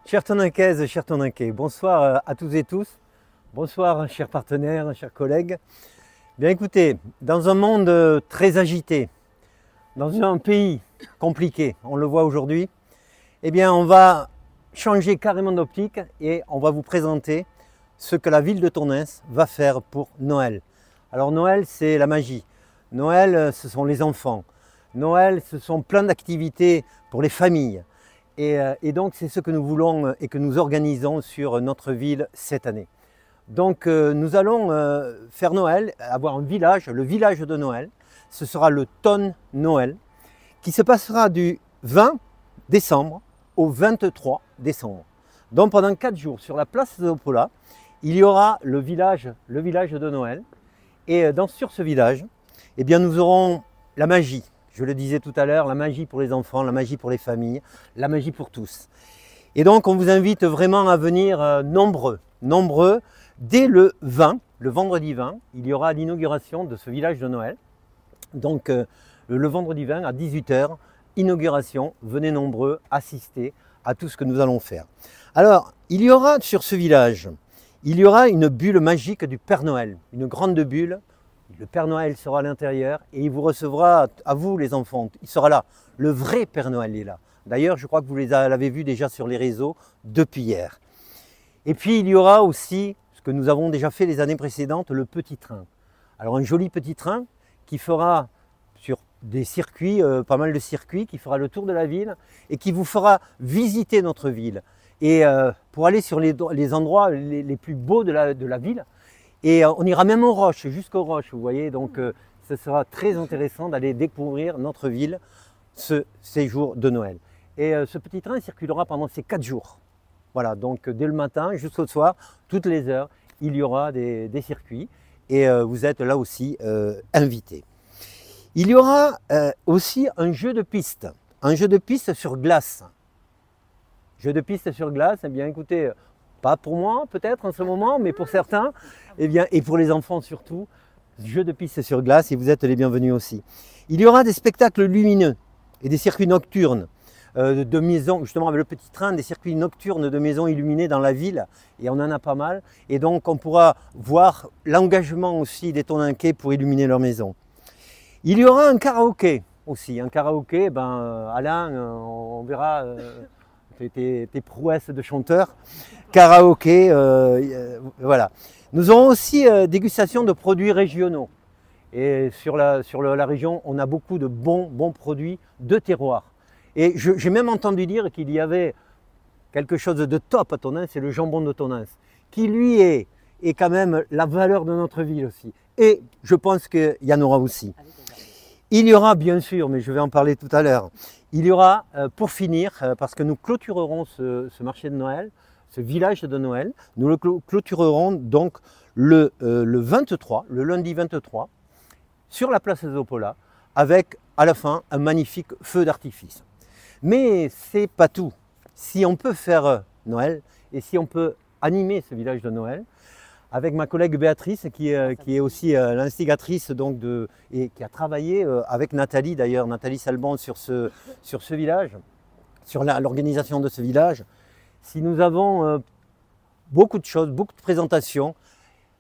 Chers Tonninquaises, chers Tonninquais, bonsoir à tous et tous. Bonsoir, chers partenaires, chers collègues. Bien écoutez, dans un monde très agité, dans un pays compliqué, on le voit aujourd'hui, eh bien on va changer carrément d'optique et on va vous présenter ce que la ville de Tonneins va faire pour Noël. Alors Noël, c'est la magie. Noël, ce sont les enfants. Noël, ce sont plein d'activités pour les familles. Et donc, c'est ce que nous voulons et que nous organisons sur notre ville cette année. Donc, nous allons faire Noël, avoir un village, le village de Noël. Ce sera le Tonne Noël, qui se passera du 20 décembre au 23 décembre. Donc, pendant 4 jours, sur la place Zopola, il y aura le village de Noël. Et sur ce village, eh bien, nous aurons la magie. Je le disais tout à l'heure, la magie pour les enfants, la magie pour les familles, la magie pour tous. Et donc, on vous invite vraiment à venir nombreux. Dès le 20, le vendredi 20, il y aura l'inauguration de ce village de Noël. Donc, le vendredi 20 à 18 h, inauguration. Venez nombreux assister à tout ce que nous allons faire. Alors, il y aura sur ce village, il y aura une bulle magique du Père Noël, une grande bulle. Le Père Noël sera à l'intérieur et il vous recevra, à vous les enfants, il sera là. Le vrai Père Noël est là. D'ailleurs, je crois que vous l'avez vu déjà sur les réseaux depuis hier. Et puis, il y aura aussi, ce que nous avons déjà fait les années précédentes, le petit train. Alors, un joli petit train qui fera sur des circuits, pas mal de circuits, qui fera le tour de la ville et qui vous fera visiter notre ville. Et pour aller sur les endroits les plus beaux de la ville. Et on ira même aux roches, jusqu'aux roches, vous voyez. Donc, ce sera très intéressant d'aller découvrir notre ville, ce séjour de Noël. Et ce petit train circulera pendant ces 4 jours. Voilà, donc dès le matin jusqu'au soir, toutes les heures, il y aura des circuits. Et vous êtes là aussi invités. Il y aura aussi un jeu de piste sur glace. Jeu de piste sur glace, eh bien écoutez, pas pour moi peut-être en ce moment, mais pour certains, eh bien, et pour les enfants surtout, jeu de piste sur glace et vous êtes les bienvenus aussi. Il y aura des spectacles lumineux et des circuits nocturnes de maisons, justement avec le petit train, des circuits nocturnes de maisons illuminées dans la ville, et on en a pas mal. Et donc on pourra voir l'engagement aussi des Tonninquais pour illuminer leur maison. Il y aura un karaoké aussi, Alain, on verra tes prouesses de chanteur. Karaoké, voilà. Nous aurons aussi dégustation de produits régionaux. Et sur la région, on a beaucoup de bons produits de terroir. Et j'ai même entendu dire qu'il y avait quelque chose de top à Tonneins, c'est le jambon de Tonneins, qui lui est quand même la valeur de notre ville aussi. Et je pense qu'il y en aura aussi. Il y aura bien sûr, mais je vais en parler tout à l'heure, il y aura, pour finir, parce que nous clôturerons ce marché de Noël, ce village de Noël, nous le clôturerons donc le 23, le lundi 23, sur la place Zopola, avec à la fin un magnifique feu d'artifice. Mais c'est pas tout. Si on peut faire Noël et si on peut animer ce village de Noël, avec ma collègue Béatrice qui est aussi l'instigatrice et qui a travaillé avec Nathalie d'ailleurs, Nathalie Salbon sur ce village, sur l'organisation de ce village. Si nous avons beaucoup de choses, beaucoup de présentations,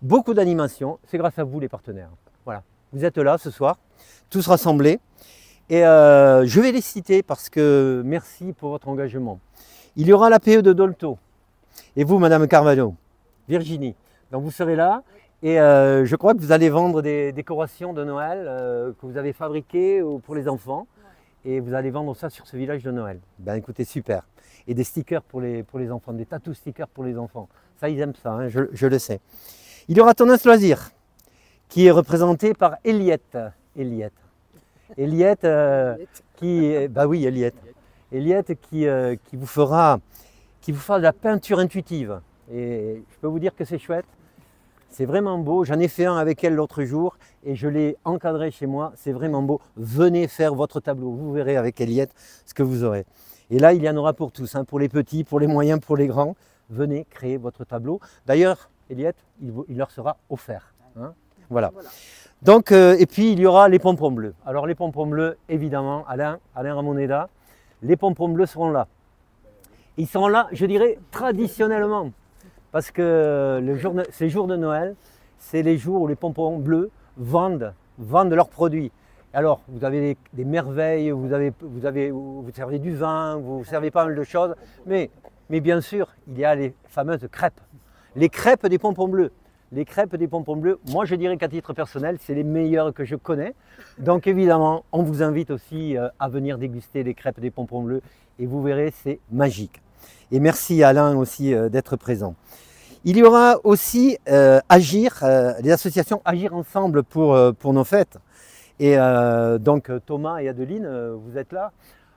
beaucoup d'animations, c'est grâce à vous les partenaires. Voilà, vous êtes là ce soir, tous rassemblés. Et je vais les citer parce que merci pour votre engagement. Il y aura la PE de Dolto. Et vous, Madame Carvalho, Virginie. Donc vous serez là et je crois que vous allez vendre des décorations de Noël que vous avez fabriquées pour les enfants. Et vous allez vendre ça sur ce village de Noël. Ben écoutez, super. Et des stickers pour les enfants, des tatou stickers pour les enfants. Ça, ils aiment ça, hein, je le sais. Il y aura Tonneins Loisirs, qui est représenté par Eliette. Eliette qui vous fera de la peinture intuitive. Et je peux vous dire que c'est chouette. C'est vraiment beau. J'en ai fait un avec elle l'autre jour et je l'ai encadré chez moi. C'est vraiment beau. Venez faire votre tableau. Vous verrez avec Eliette ce que vous aurez. Et là, il y en aura pour tous, hein, pour les petits, pour les moyens, pour les grands. Venez créer votre tableau. D'ailleurs, Eliette, il leur sera offert. Hein. Voilà. Donc, et puis, il y aura les pompons bleus. Alors, les pompons bleus, évidemment, Alain Ramoneda, les pompons bleus seront là. Ils sont là, je dirais, traditionnellement. Parce que ces jours de Noël, c'est les jours où les pompons bleus vendent leurs produits. Alors, vous avez des merveilles, vous servez du vin, vous servez pas mal de choses, mais bien sûr, il y a les fameuses crêpes. Les crêpes des pompons bleus. Les crêpes des pompons bleus, moi je dirais qu'à titre personnel, c'est les meilleures que je connais. Donc évidemment, on vous invite aussi à venir déguster les crêpes des pompons bleus et vous verrez, c'est magique. Et merci Alain aussi d'être présent. Il y aura aussi Agir, les associations Agir Ensemble pour nos fêtes. Et donc Thomas et Adeline, vous êtes là.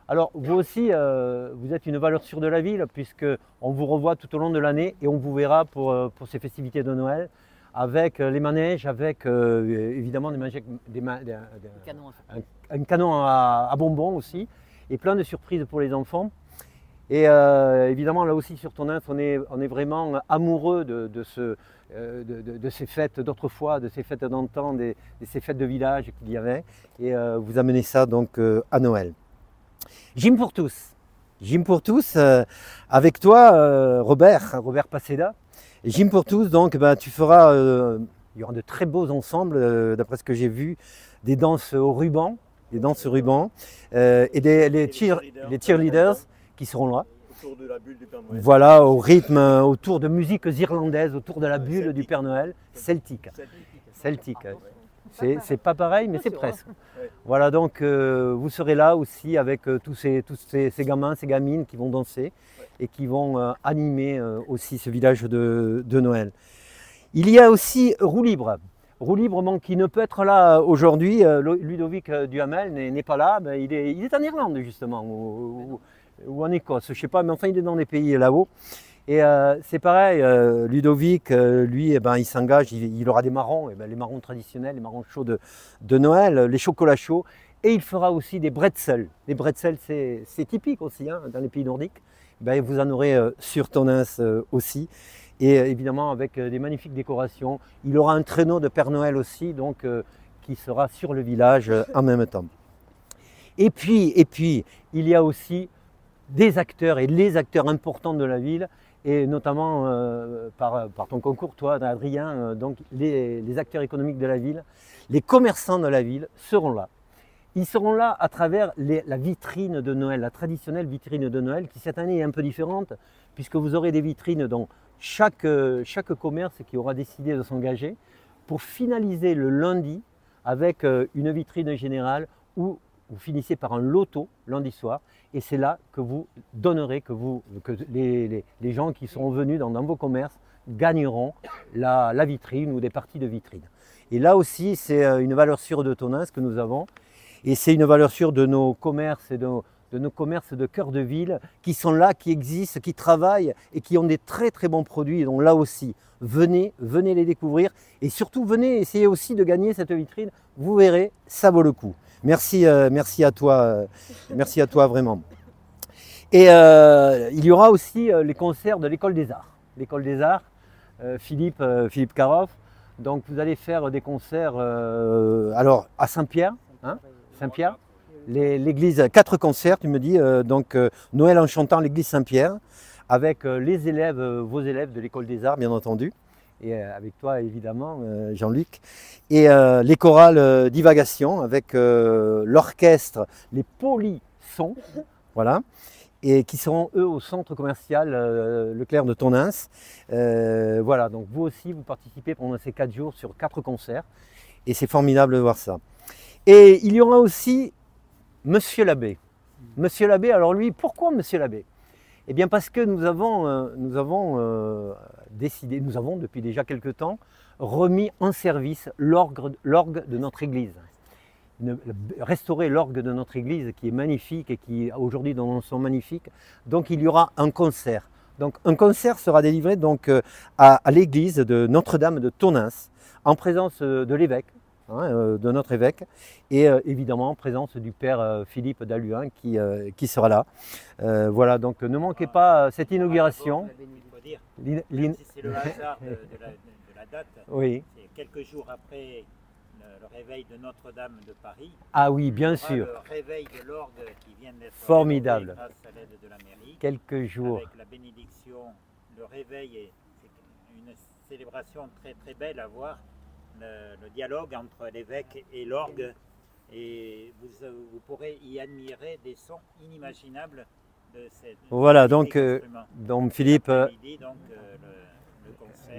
Alors vous aussi, vous êtes une valeur sûre de la ville puisqu'on vous revoit tout au long de l'année et on vous verra pour ces festivités de Noël avec les manèges, avec évidemment un canon à bonbons aussi et plein de surprises pour les enfants. Et évidemment là aussi sur Tonneins, on est vraiment amoureux de ces fêtes d'autrefois, de ces fêtes d'antan, de ces fêtes de village qu'il y avait. Et vous amenez ça donc à Noël. Gym pour tous. Gym pour tous, avec toi Robert Paceda. Gym pour tous, donc tu feras, il y aura de très beaux ensembles, d'après ce que j'ai vu, des danses au ruban, et les cheerleaders qui seront là. Autour de la bulle du Père Noël. Voilà, au rythme, autour de musiques irlandaises, autour de la bulle du Père Noël, celtique. C'est pas pareil, mais c'est presque. Voilà, donc vous serez là aussi avec tous ces gamins, ces gamines qui vont danser et qui vont animer aussi ce village de Noël. Il y a aussi Roue Libre. Roue Libre qui ne peut être là aujourd'hui. Ludovic Duhamel n'est pas là, mais il est en Irlande justement, ou en Écosse, je ne sais pas, mais enfin il est dans des pays là-haut. Et c'est pareil, Ludovic, lui, il s'engage, il aura des marrons, les marrons traditionnels, les marrons chauds de Noël, les chocolats chauds, et il fera aussi des bretzels. Les bretzels, c'est typique aussi dans les pays nordiques. Vous en aurez sur Tonneins aussi, et évidemment avec des magnifiques décorations. Il aura un traîneau de Père Noël aussi, donc qui sera sur le village en même temps. Et puis, il y a aussi des acteurs et les acteurs importants de la ville, et notamment par ton concours, toi, Adrien, donc les acteurs économiques de la ville, les commerçants de la ville seront là. Ils seront là à travers la vitrine de Noël, la traditionnelle vitrine de Noël, qui cette année est un peu différente, puisque vous aurez des vitrines dans chaque commerce qui aura décidé de s'engager, pour finaliser le lundi avec une vitrine générale où vous finissez par un loto lundi soir, et c'est là que vous donnerez, que les gens qui seront venus dans vos commerces gagneront la vitrine ou des parties de vitrine. Et là aussi, c'est une valeur sûre de Tonneins que nous avons, et c'est une valeur sûre de nos commerces et de nos commerces de cœur de ville qui sont là, qui existent, qui travaillent et qui ont des très très bons produits. Et donc là aussi, venez les découvrir et surtout venez essayer aussi de gagner cette vitrine. Vous verrez, ça vaut le coup. Merci à toi vraiment. Et il y aura aussi les concerts de l'École des Arts. L'École des Arts, Philippe Caroff. Donc vous allez faire des concerts alors à Saint-Pierre, Saint-Pierre, l'église, 4 concerts, tu me dis, donc Noël en chantant l'église Saint-Pierre, avec les élèves, vos élèves de l'École des Arts bien entendu, et avec toi évidemment Jean-Luc, et les chorales Divagation avec l'orchestre, les Polysons, voilà, et qui seront eux au centre commercial Leclerc de Tonneins. Voilà, donc vous aussi vous participez pendant ces 4 jours sur 4 concerts, et c'est formidable de voir ça. Et il y aura aussi Monsieur l'abbé. Monsieur l'abbé, alors lui, pourquoi Monsieur l'abbé? Eh bien parce que nous avons décidé, nous avons depuis déjà quelque temps remis en service l'orgue de notre église. Restaurer l'orgue de notre église qui est magnifique et qui aujourd'hui dans un son magnifique. Donc il y aura un concert. Donc un concert sera délivré donc, à l'église de Notre-Dame de Tonneins en présence de l'évêque. De notre évêque, et évidemment en présence du père Philippe d'Alluin qui sera là. Voilà, donc ne manquez pas cette inauguration. Si c'est le hasard de la date, oui. c'est quelques jours après le réveil de Notre-Dame de Paris. Ah oui, bien Il y aura sûr. le réveil de l'orgue qui vient d'être Formidable. rénové grâce à l'aide de la mairie. Quelques jours. Avec la bénédiction, le réveil est une célébration très très belle à voir. Le dialogue entre l'évêque et l'orgue. Et vous pourrez y admirer des sons inimaginables de cette. Voilà, donc Philippe, Donc,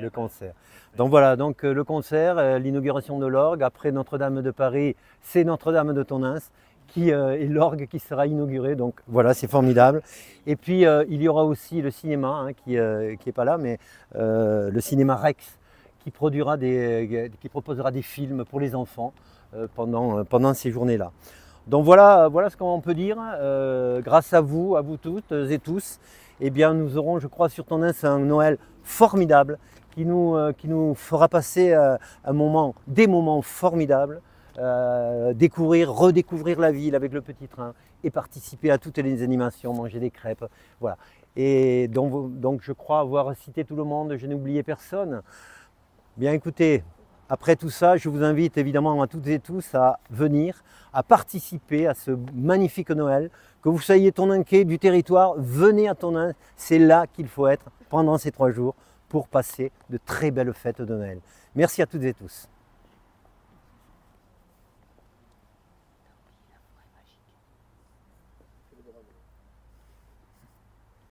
le concert. Donc voilà, donc le concert, l'inauguration de l'orgue. Après Notre-Dame de Paris, c'est Notre-Dame de Tonneins qui est l'orgue qui sera inauguré. Donc voilà, c'est formidable. Et puis il y aura aussi le cinéma hein, qui est pas là, mais le cinéma Rex qui proposera des films pour les enfants pendant ces journées-là. Donc voilà ce qu'on peut dire. Grâce à vous toutes et tous, eh bien, nous aurons, je crois, sur Tonneins un Noël formidable qui nous fera passer des moments formidables, redécouvrir la ville avec le petit train et participer à toutes les animations, manger des crêpes. Voilà. Et donc je crois avoir cité tout le monde, je n'ai oublié personne. Bien écoutez, après tout ça, je vous invite évidemment à toutes et tous à venir, à participer à ce magnifique Noël. Que vous soyez tonninquais du territoire, venez à Tonneins, c'est là qu'il faut être pendant ces 3 jours pour passer de très belles fêtes de Noël. Merci à toutes et tous.